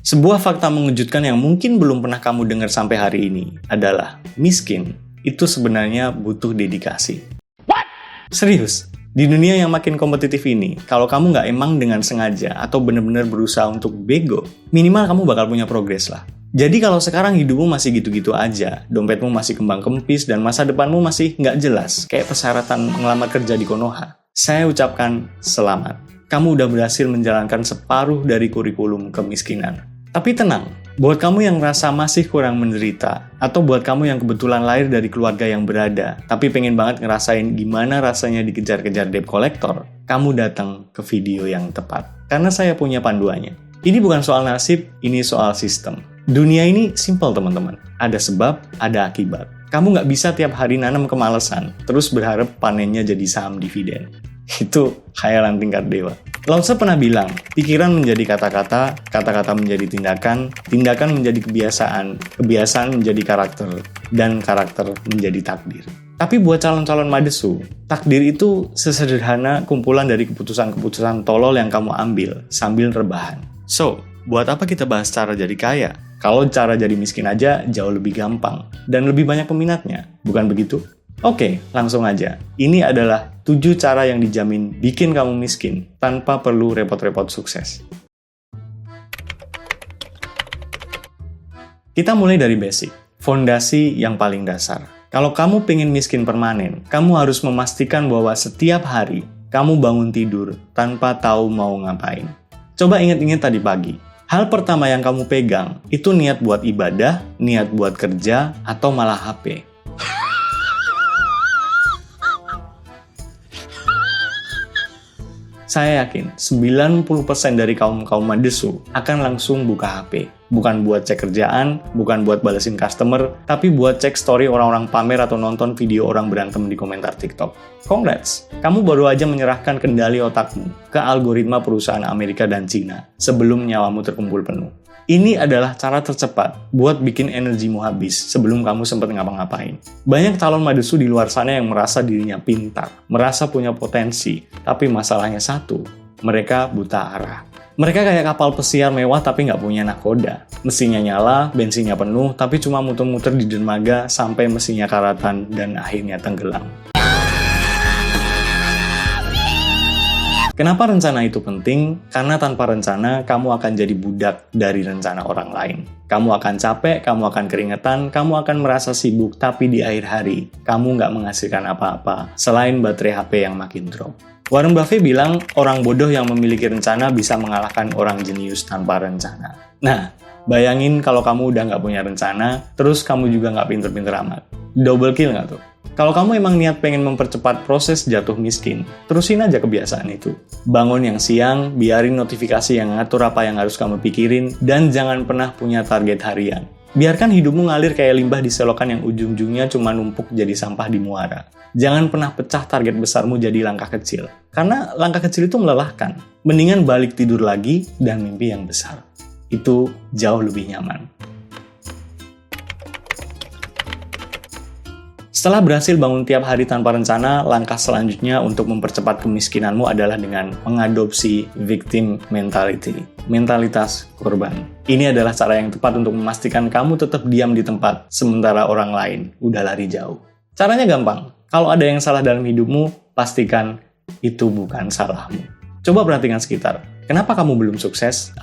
Sebuah fakta mengejutkan yang mungkin belum pernah kamu dengar sampai hari ini adalah miskin itu sebenarnya butuh dedikasi. What? Serius, di dunia yang makin kompetitif ini, kalau kamu nggak emang dengan sengaja atau benar-benar berusaha untuk bego, minimal kamu bakal punya progres lah. Jadi kalau sekarang hidupmu masih gitu-gitu aja, dompetmu masih kembang kempis dan masa depanmu masih nggak jelas, kayak persyaratan ngelamar kerja di Konoha, saya ucapkan selamat. Kamu udah berhasil menjalankan separuh dari kurikulum kemiskinan. Tapi tenang, buat kamu yang merasa masih kurang menderita, atau buat kamu yang kebetulan lahir dari keluarga yang berada, tapi pengen banget ngerasain gimana rasanya dikejar-kejar debt collector, kamu datang ke video yang tepat. Karena saya punya panduannya. Ini bukan soal nasib, ini soal sistem. Dunia ini simple teman-teman. Ada sebab, ada akibat. Kamu nggak bisa tiap hari nanam kemalasan, terus berharap panennya jadi saham dividen. Itu khayalan tingkat dewa. Lao Tse pernah bilang, pikiran menjadi kata-kata, kata-kata menjadi tindakan, tindakan menjadi kebiasaan, kebiasaan menjadi karakter, dan karakter menjadi takdir. Tapi buat calon-calon madesu, takdir itu sesederhana kumpulan dari keputusan-keputusan tolol yang kamu ambil sambil rebahan. So, buat apa kita bahas cara jadi kaya? Kalau cara jadi miskin aja jauh lebih gampang, dan lebih banyak peminatnya, bukan begitu? Oke, langsung aja. Ini adalah 7 cara yang dijamin bikin kamu miskin tanpa perlu repot-repot sukses. Kita mulai dari basic, fondasi yang paling dasar. Kalau kamu pengen miskin permanen, kamu harus memastikan bahwa setiap hari kamu bangun tidur tanpa tahu mau ngapain. Coba ingat-ingat tadi pagi. Hal pertama yang kamu pegang itu niat buat ibadah, niat buat kerja, atau malah HP. Saya yakin 90% dari kaum madesu akan langsung buka HP. Bukan buat cek kerjaan, bukan buat balesin customer, tapi buat cek story orang-orang pamer atau nonton video orang berantem di komentar TikTok. Congrats! Kamu baru aja menyerahkan kendali otakmu ke algoritma perusahaan Amerika dan Cina sebelum nyawamu terkumpul penuh. Ini adalah cara tercepat buat bikin energimu habis sebelum kamu sempat ngapa-ngapain. Banyak calon madesu di luar sana yang merasa dirinya pintar, merasa punya potensi, tapi masalahnya satu, mereka buta arah. Mereka kayak kapal pesiar mewah tapi nggak punya nahkoda. Mesinnya nyala, bensinnya penuh, tapi cuma muter-muter di dermaga sampai mesinnya karatan dan akhirnya tenggelam. Kenapa rencana itu penting? Karena tanpa rencana, kamu akan jadi budak dari rencana orang lain. Kamu akan capek, kamu akan keringetan, kamu akan merasa sibuk, tapi di akhir hari, kamu nggak menghasilkan apa-apa, selain baterai HP yang makin drop. Warren Buffett bilang, orang bodoh yang memiliki rencana bisa mengalahkan orang jenius tanpa rencana. Nah, bayangin kalau kamu udah nggak punya rencana, terus kamu juga nggak pinter-pinter amat. Double kill nggak tuh? Kalau kamu emang niat pengen mempercepat proses jatuh miskin, terusin aja kebiasaan itu. Bangun yang siang, biarin notifikasi yang ngatur apa yang harus kamu pikirin, dan jangan pernah punya target harian. Biarkan hidupmu ngalir kayak limbah di selokan yang ujung-ujungnya cuma numpuk jadi sampah di muara. Jangan pernah pecah target besarmu jadi langkah kecil. Karena langkah kecil itu melelahkan. Mendingan balik tidur lagi dan mimpi yang besar. Itu jauh lebih nyaman. Setelah berhasil bangun tiap hari tanpa rencana, langkah selanjutnya untuk mempercepat kemiskinanmu adalah dengan mengadopsi victim mentality, mentalitas korban. Ini adalah cara yang tepat untuk memastikan kamu tetap diam di tempat, sementara orang lain udah lari jauh. Caranya gampang, kalau ada yang salah dalam hidupmu, pastikan itu bukan salahmu. Coba perhatikan sekitar. Kenapa kamu belum sukses?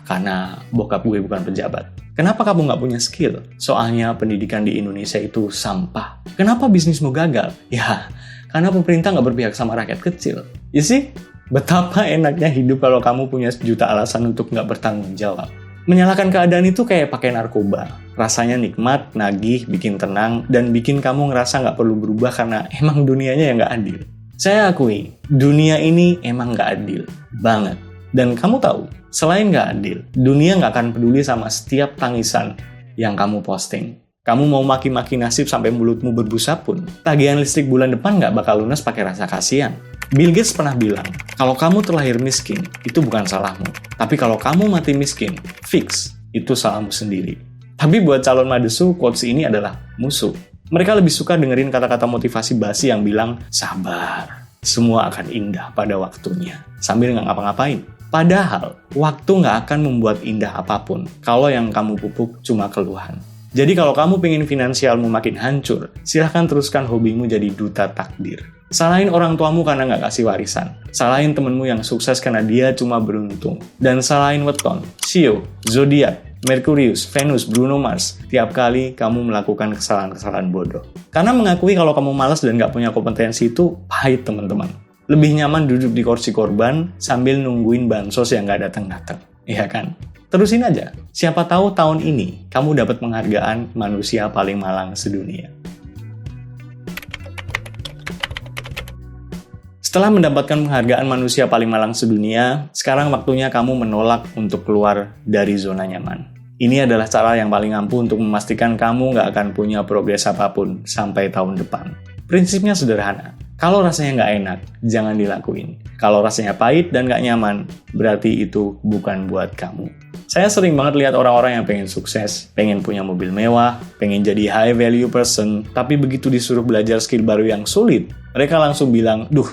Karena bokap gue bukan pejabat. Kenapa kamu nggak punya skill? Soalnya pendidikan di Indonesia itu sampah. Kenapa bisnismu gagal? Ya, karena pemerintah nggak berpihak sama rakyat kecil. You see? Betapa enaknya hidup kalau kamu punya sejuta alasan untuk nggak bertanggung jawab. Menyalahkan keadaan itu kayak pakai narkoba. Rasanya nikmat, nagih, bikin tenang, dan bikin kamu ngerasa nggak perlu berubah karena emang dunianya yang nggak adil. Saya akui, dunia ini emang nggak adil. Banget. Dan kamu tahu, selain nggak adil, dunia nggak akan peduli sama setiap tangisan yang kamu posting. Kamu mau maki-maki nasib sampai mulutmu berbusa pun, tagihan listrik bulan depan nggak bakal lunas pakai rasa kasihan. Bill Gates pernah bilang, kalau kamu terlahir miskin, itu bukan salahmu. Tapi kalau kamu mati miskin, fix, itu salahmu sendiri. Tapi buat calon madesu, quotes ini adalah musuh. Mereka lebih suka dengerin kata-kata motivasi basi yang bilang, sabar, semua akan indah pada waktunya, sambil nggak ngapa-ngapain. Padahal, waktu nggak akan membuat indah apapun kalau yang kamu pupuk cuma keluhan. Jadi kalau kamu pengen finansialmu makin hancur, silahkan teruskan hobimu jadi duta takdir. Salahin orang tuamu karena nggak kasih warisan. Salahin temenmu yang sukses karena dia cuma beruntung. Dan salahin weton, Sio, zodiak, Merkurius, Venus, Bruno Mars, tiap kali kamu melakukan kesalahan-kesalahan bodoh. Karena mengakui kalau kamu malas dan nggak punya kompetensi itu pahit, teman-teman. Lebih nyaman duduk di kursi korban sambil nungguin bansos yang nggak datang-datang. Iya kan? Terusin aja. Siapa tahu tahun ini kamu dapat penghargaan manusia paling malang sedunia. Setelah mendapatkan penghargaan manusia paling malang sedunia, sekarang waktunya kamu menolak untuk keluar dari zona nyaman. Ini adalah cara yang paling ampuh untuk memastikan kamu nggak akan punya progres apapun sampai tahun depan. Prinsipnya sederhana. Kalau rasanya nggak enak, jangan dilakuin. Kalau rasanya pahit dan nggak nyaman, berarti itu bukan buat kamu. Saya sering banget lihat orang-orang yang pengen sukses, pengen punya mobil mewah, pengen jadi high value person, tapi begitu disuruh belajar skill baru yang sulit, mereka langsung bilang, "Duh,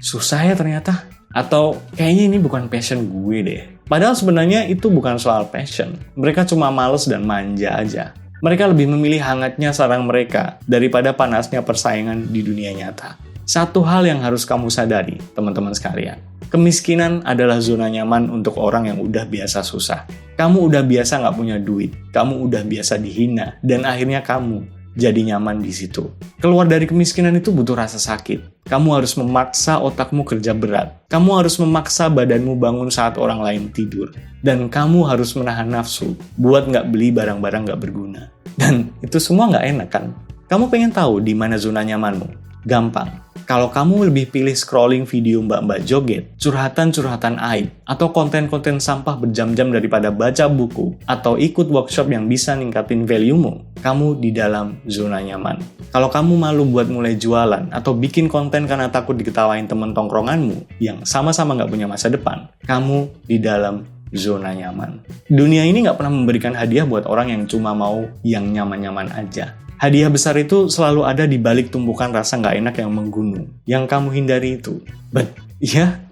susah ya ternyata." Atau, "Kayaknya ini bukan passion gue deh." Padahal sebenarnya itu bukan soal passion. Mereka cuma males dan manja aja. Mereka lebih memilih hangatnya sarang mereka daripada panasnya persaingan di dunia nyata. Satu hal yang harus kamu sadari, teman-teman sekalian. Kemiskinan adalah zona nyaman untuk orang yang udah biasa susah. Kamu udah biasa nggak punya duit, kamu udah biasa dihina, dan akhirnya kamu jadi nyaman di situ. Keluar dari kemiskinan itu butuh rasa sakit. Kamu harus memaksa otakmu kerja berat. Kamu harus memaksa badanmu bangun saat orang lain tidur. Dan kamu harus menahan nafsu buat nggak beli barang-barang nggak berguna. Dan itu semua nggak enak kan? Kamu pengen tahu di mana zona nyamanmu? Gampang. Kalau kamu lebih pilih scrolling video mbak-mbak joget, curhatan-curhatan aib, atau konten-konten sampah berjam-jam daripada baca buku, atau ikut workshop yang bisa ningkatin value-mu, kamu di dalam zona nyaman. Kalau kamu malu buat mulai jualan, atau bikin konten karena takut diketawain temen tongkronganmu, yang sama-sama nggak punya masa depan, kamu di dalam zona nyaman. Dunia ini nggak pernah memberikan hadiah buat orang yang cuma mau yang nyaman-nyaman aja. Hadiah besar itu selalu ada di balik tumpukan rasa nggak enak yang menggunung. Yang kamu hindari itu. But, ya,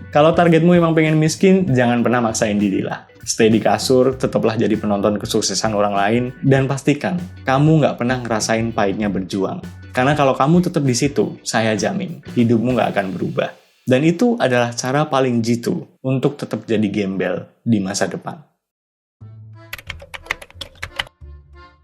kalau targetmu emang pengen miskin, jangan pernah maksain diri lah. Stay di kasur, tetaplah jadi penonton kesuksesan orang lain, dan pastikan kamu nggak pernah ngerasain pahitnya berjuang. Karena kalau kamu tetap di situ, saya jamin, hidupmu nggak akan berubah. Dan itu adalah cara paling jitu untuk tetap jadi gembel di masa depan.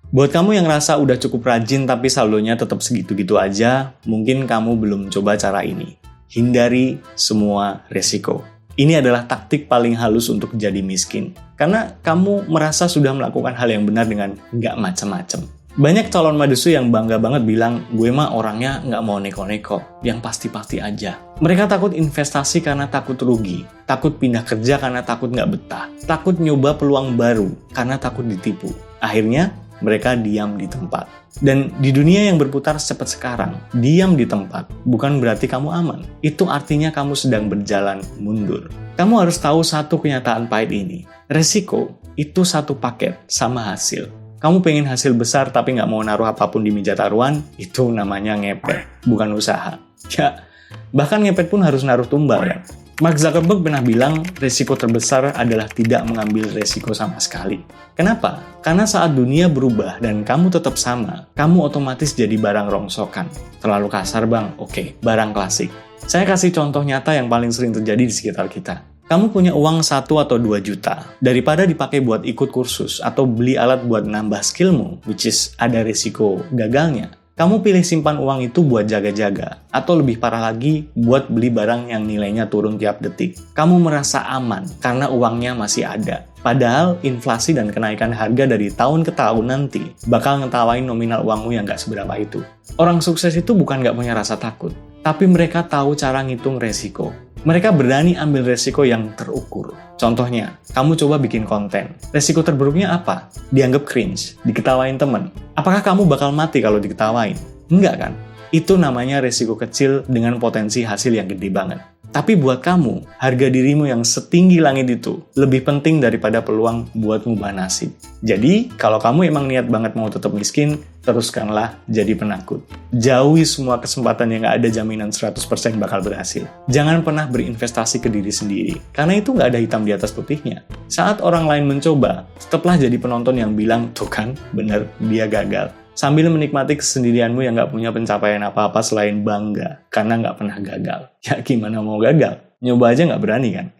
Buat kamu yang ngerasa udah cukup rajin tapi saldonya tetap segitu-gitu aja, mungkin kamu belum coba cara ini. Hindari semua resiko. Ini adalah taktik paling halus untuk jadi miskin. Karena kamu merasa sudah melakukan hal yang benar dengan nggak macem-macem. Banyak calon madesu yang bangga banget bilang, gue mah orangnya nggak mau neko-neko, yang pasti-pasti aja. Mereka takut investasi karena takut rugi, takut pindah kerja karena takut nggak betah, takut nyoba peluang baru karena takut ditipu. Akhirnya, mereka diam di tempat. Dan di dunia yang berputar secepat sekarang, diam di tempat bukan berarti kamu aman. Itu artinya kamu sedang berjalan mundur. Kamu harus tahu satu kenyataan pahit ini. Resiko itu satu paket sama hasil. Kamu pengen hasil besar tapi nggak mau naruh apapun di meja taruhan, itu namanya ngepet, bukan usaha. Ya, bahkan ngepet pun harus naruh tumbal ya. Mark Zuckerberg pernah bilang, resiko terbesar adalah tidak mengambil resiko sama sekali. Kenapa? Karena saat dunia berubah dan kamu tetap sama, kamu otomatis jadi barang rongsokan. Terlalu kasar bang? Oke, barang klasik. Saya kasih contoh nyata yang paling sering terjadi di sekitar kita. Kamu punya uang 1 atau 2 juta. Daripada dipakai buat ikut kursus atau beli alat buat nambah skillmu, which is ada resiko gagalnya, kamu pilih simpan uang itu buat jaga-jaga, atau lebih parah lagi, buat beli barang yang nilainya turun tiap detik. Kamu merasa aman karena uangnya masih ada. Padahal inflasi dan kenaikan harga dari tahun ke tahun nanti bakal ngetawain nominal uangmu yang nggak seberapa itu. Orang sukses itu bukan nggak punya rasa takut, tapi mereka tahu cara ngitung resiko. Mereka berani ambil resiko yang terukur. Contohnya, kamu coba bikin konten. Resiko terburuknya apa? Dianggap cringe, diketawain temen. Apakah kamu bakal mati kalau diketawain? Enggak kan? Itu namanya resiko kecil dengan potensi hasil yang gede banget. Tapi buat kamu, harga dirimu yang setinggi langit itu lebih penting daripada peluang buat ngubah nasib. Jadi, kalau kamu emang niat banget mau tetap miskin, teruskanlah jadi penakut. Jauhi semua kesempatan yang gak ada jaminan 100% bakal berhasil. Jangan pernah berinvestasi ke diri sendiri, karena itu gak ada hitam di atas putihnya. Saat orang lain mencoba, tetaplah jadi penonton yang bilang, tuh kan, bener, dia gagal. Sambil menikmati kesendirianmu yang gak punya pencapaian apa-apa selain bangga, karena gak pernah gagal. Ya gimana mau gagal? Nyoba aja gak berani kan?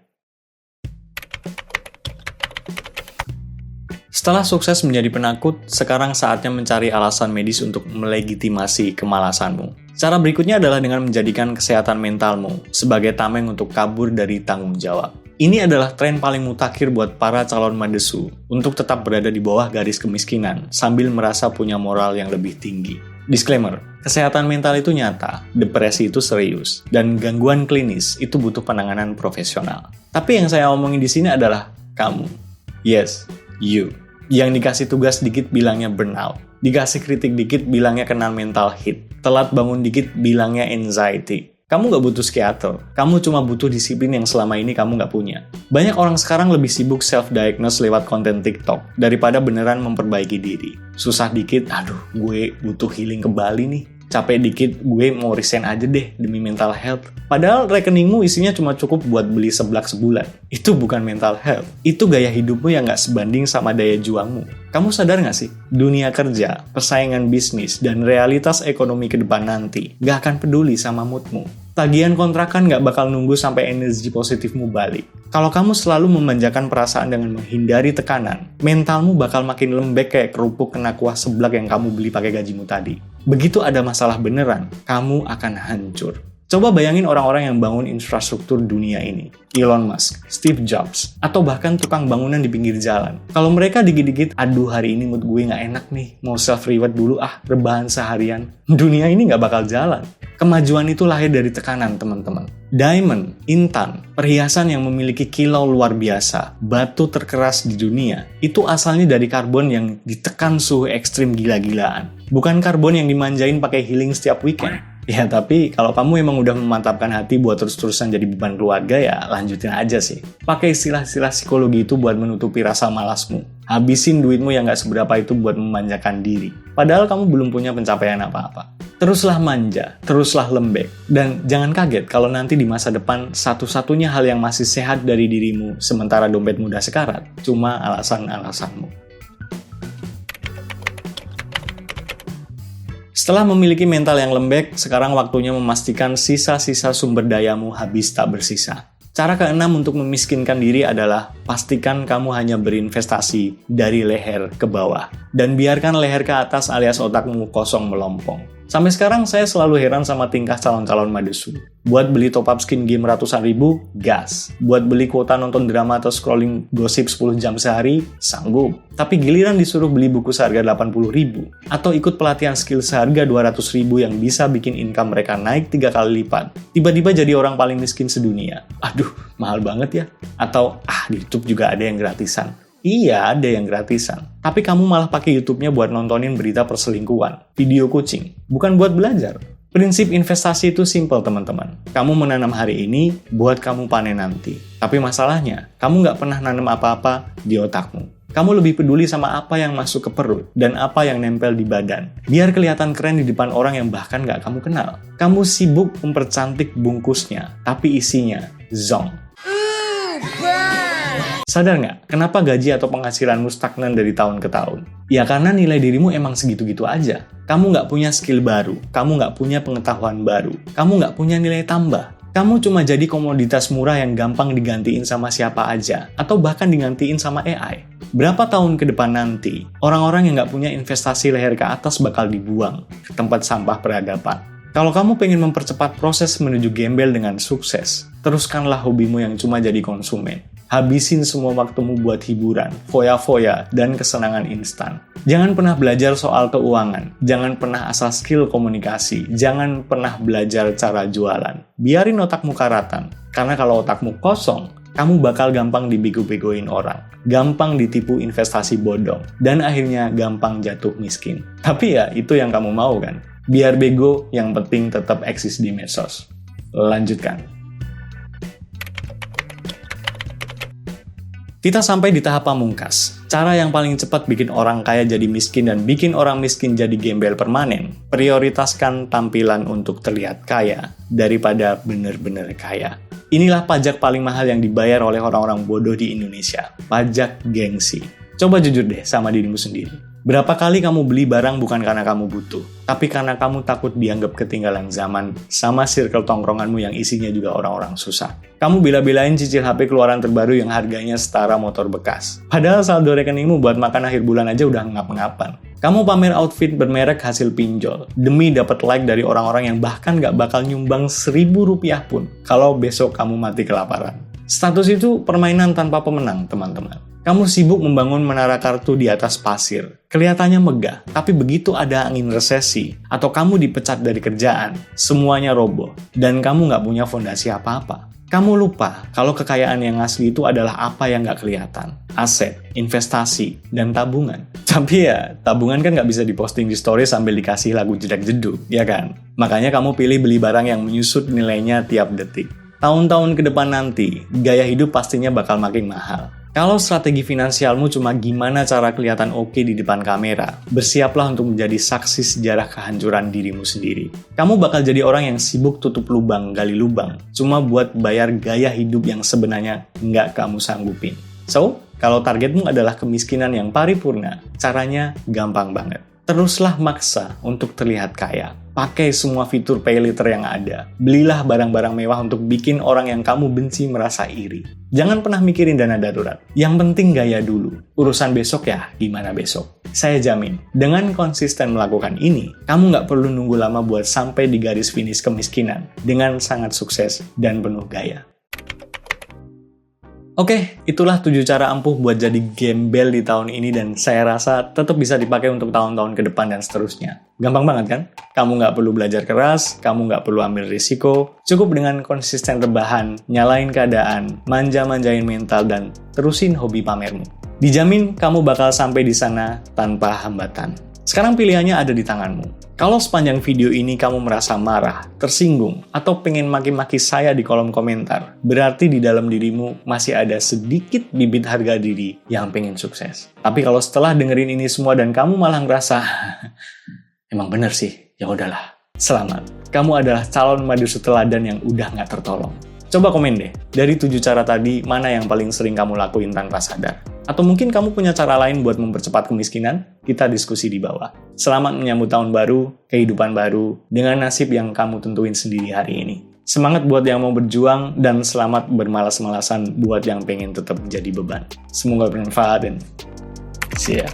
Setelah sukses menjadi penakut, sekarang saatnya mencari alasan medis untuk melegitimasi kemalasanmu. Cara berikutnya adalah dengan menjadikan kesehatan mentalmu sebagai tameng untuk kabur dari tanggung jawab. Ini adalah tren paling mutakhir buat para calon madesu untuk tetap berada di bawah garis kemiskinan sambil merasa punya moral yang lebih tinggi. Disclaimer, kesehatan mental itu nyata, depresi itu serius, dan gangguan klinis itu butuh penanganan profesional. Tapi yang saya omongin di sini adalah kamu. Yes, you. Yang dikasih tugas dikit bilangnya burnout, dikasih kritik dikit bilangnya kena mental hit, telat bangun dikit bilangnya anxiety. Kamu gak butuh psikiater, kamu cuma butuh disiplin yang selama ini kamu gak punya. Banyak orang sekarang lebih sibuk self-diagnose lewat konten TikTok daripada beneran memperbaiki diri. Susah dikit, aduh gue butuh healing ke Bali nih. Capek dikit, gue mau resign aja deh demi mental health. Padahal rekeningmu isinya cuma cukup buat beli seblak sebulan. Itu bukan mental health. Itu gaya hidupmu yang gak sebanding sama daya juangmu. Kamu sadar gak sih? Dunia kerja, persaingan bisnis, dan realitas ekonomi ke depan nanti gak akan peduli sama moodmu. Tagihan kontrakan gak bakal nunggu sampai energi positifmu balik. Kalau kamu selalu memanjakan perasaan dengan menghindari tekanan, mentalmu bakal makin lembek kayak kerupuk kena kuah seblak yang kamu beli pakai gajimu tadi. Begitu ada masalah beneran, kamu akan hancur. Coba bayangin orang-orang yang bangun infrastruktur dunia ini. Elon Musk, Steve Jobs, atau bahkan tukang bangunan di pinggir jalan. Kalau mereka dikit-dikit, aduh hari ini mood gue gak enak nih, mau self-reward dulu rebahan seharian. Dunia ini gak bakal jalan. Kemajuan itu lahir dari tekanan, teman-teman. Diamond, intan, perhiasan yang memiliki kilau luar biasa, batu terkeras di dunia, itu asalnya dari karbon yang ditekan suhu ekstrim gila-gilaan. Bukan karbon yang dimanjain pakai healing setiap weekend. Ya, tapi kalau kamu emang udah memantapkan hati buat terus-terusan jadi beban keluarga, ya lanjutin aja sih. Pakai istilah-istilah psikologi itu buat menutupi rasa malasmu. Habisin duitmu yang gak seberapa itu buat memanjakan diri. Padahal kamu belum punya pencapaian apa-apa. Teruslah manja, teruslah lembek. Dan jangan kaget kalau nanti di masa depan satu-satunya hal yang masih sehat dari dirimu sementara dompet mudah sekarat, cuma alasan-alasanmu. Setelah memiliki mental yang lembek, sekarang waktunya memastikan sisa-sisa sumber dayamu habis tak bersisa. Cara keenam untuk memiskinkan diri adalah pastikan kamu hanya berinvestasi dari leher ke bawah. Dan biarkan leher ke atas alias otakmu kosong melompong. Sampai sekarang saya selalu heran sama tingkah calon-calon madesu. Buat beli top-up skin game ratusan ribu, gas. Buat beli kuota nonton drama atau scrolling gosip 10 jam sehari, sanggup. Tapi giliran disuruh beli buku seharga 80 ribu, atau ikut pelatihan skill seharga 200 ribu yang bisa bikin income mereka naik 3 kali lipat, tiba-tiba jadi orang paling miskin sedunia. Aduh, mahal banget ya. Atau, di YouTube juga ada yang gratisan. Iya, ada yang gratisan. Tapi kamu malah pakai YouTube-nya buat nontonin berita perselingkuhan, video kucing, bukan buat belajar. Prinsip investasi itu simple, teman-teman. Kamu menanam hari ini, buat kamu panen nanti. Tapi masalahnya, kamu nggak pernah nanam apa-apa di otakmu. Kamu lebih peduli sama apa yang masuk ke perut dan apa yang nempel di badan. Biar kelihatan keren di depan orang yang bahkan nggak kamu kenal. Kamu sibuk mempercantik bungkusnya, tapi isinya zonk. Sadar nggak, kenapa gaji atau penghasilanmu stagnan dari tahun ke tahun? Ya karena nilai dirimu emang segitu-gitu aja. Kamu nggak punya skill baru, kamu nggak punya pengetahuan baru, kamu nggak punya nilai tambah. Kamu cuma jadi komoditas murah yang gampang digantiin sama siapa aja, atau bahkan digantiin sama AI. Berapa tahun ke depan nanti, orang-orang yang nggak punya investasi leher ke atas bakal dibuang ke tempat sampah peradaban. Kalau kamu pengen mempercepat proses menuju gembel dengan sukses, teruskanlah hobimu yang cuma jadi konsumen. Habisin semua waktumu buat hiburan, foya-foya, dan kesenangan instan. Jangan pernah belajar soal keuangan, jangan pernah asal skill komunikasi, jangan pernah belajar cara jualan. Biarin otakmu karatan, karena kalau otakmu kosong, kamu bakal gampang dibego-begoin orang, gampang ditipu investasi bodong, dan akhirnya gampang jatuh miskin. Tapi ya, itu yang kamu mau kan? Biar bego, yang penting tetap eksis di medsos. Lanjutkan. Kita sampai di tahap pamungkas. Cara yang paling cepat bikin orang kaya jadi miskin dan bikin orang miskin jadi gembel permanen. Prioritaskan tampilan untuk terlihat kaya daripada bener-bener kaya. Inilah pajak paling mahal yang dibayar oleh orang-orang bodoh di Indonesia. Pajak gengsi. Coba jujur deh sama dirimu sendiri. Berapa kali kamu beli barang bukan karena kamu butuh, tapi karena kamu takut dianggap ketinggalan zaman sama circle tongkronganmu yang isinya juga orang-orang susah. Kamu bela-belain cicil HP keluaran terbaru yang harganya setara motor bekas. Padahal saldo rekeningmu buat makan akhir bulan aja udah ngap-ngapan. Kamu pamer outfit bermerek hasil pinjol, demi dapat like dari orang-orang yang bahkan gak bakal nyumbang Rp1.000 pun kalau besok kamu mati kelaparan. Status itu permainan tanpa pemenang, teman-teman. Kamu sibuk membangun menara kartu di atas pasir. Kelihatannya megah, tapi begitu ada angin resesi, atau kamu dipecat dari kerjaan, semuanya roboh, dan kamu nggak punya fondasi apa-apa. Kamu lupa kalau kekayaan yang asli itu adalah apa yang nggak kelihatan. Aset, investasi, dan tabungan. Tapi ya, tabungan kan nggak bisa diposting di story sambil dikasih lagu jedak-jeduk, ya kan? Makanya kamu pilih beli barang yang menyusut nilainya tiap detik. Tahun-tahun ke depan nanti, gaya hidup pastinya bakal makin mahal. Kalau strategi finansialmu cuma gimana cara kelihatan oke di depan kamera, bersiaplah untuk menjadi saksi sejarah kehancuran dirimu sendiri. Kamu bakal jadi orang yang sibuk tutup lubang, gali lubang, cuma buat bayar gaya hidup yang sebenarnya nggak kamu sanggupin. So, kalau targetmu adalah kemiskinan yang paripurna, caranya gampang banget. Teruslah maksa untuk terlihat kaya. Pakai semua fitur pay later yang ada. Belilah barang-barang mewah untuk bikin orang yang kamu benci merasa iri. Jangan pernah mikirin dana darurat. Yang penting gaya dulu. Urusan besok ya gimana besok. Saya jamin, dengan konsisten melakukan ini, kamu nggak perlu nunggu lama buat sampai di garis finish kemiskinan dengan sangat sukses dan penuh gaya. Oke, itulah 7 cara ampuh buat jadi gembel di tahun ini dan saya rasa tetap bisa dipakai untuk tahun-tahun ke depan dan seterusnya. Gampang banget kan? Kamu nggak perlu belajar keras, kamu nggak perlu ambil risiko, cukup dengan konsisten rebahan, nyalain keadaan, manja-manjain mental, dan terusin hobi pamermu. Dijamin kamu bakal sampai di sana tanpa hambatan. Sekarang pilihannya ada di tanganmu. Kalau sepanjang video ini kamu merasa marah, tersinggung, atau pengen maki-maki saya di kolom komentar, berarti di dalam dirimu masih ada sedikit bibit harga diri yang pengen sukses. Tapi kalau setelah dengerin ini semua dan kamu malah ngerasa, emang bener sih, ya udahlah. Selamat, kamu adalah calon madu seteladan yang udah nggak tertolong. Coba komen deh, dari 7 cara tadi, mana yang paling sering kamu lakuin tanpa sadar? Atau mungkin kamu punya cara lain buat mempercepat kemiskinan? Kita diskusi di bawah. Selamat menyambut tahun baru, kehidupan baru, dengan nasib yang kamu tentuin sendiri hari ini. Semangat buat yang mau berjuang, dan selamat bermalas-malasan buat yang pengen tetap menjadi beban. Semoga bermanfaat dan see ya.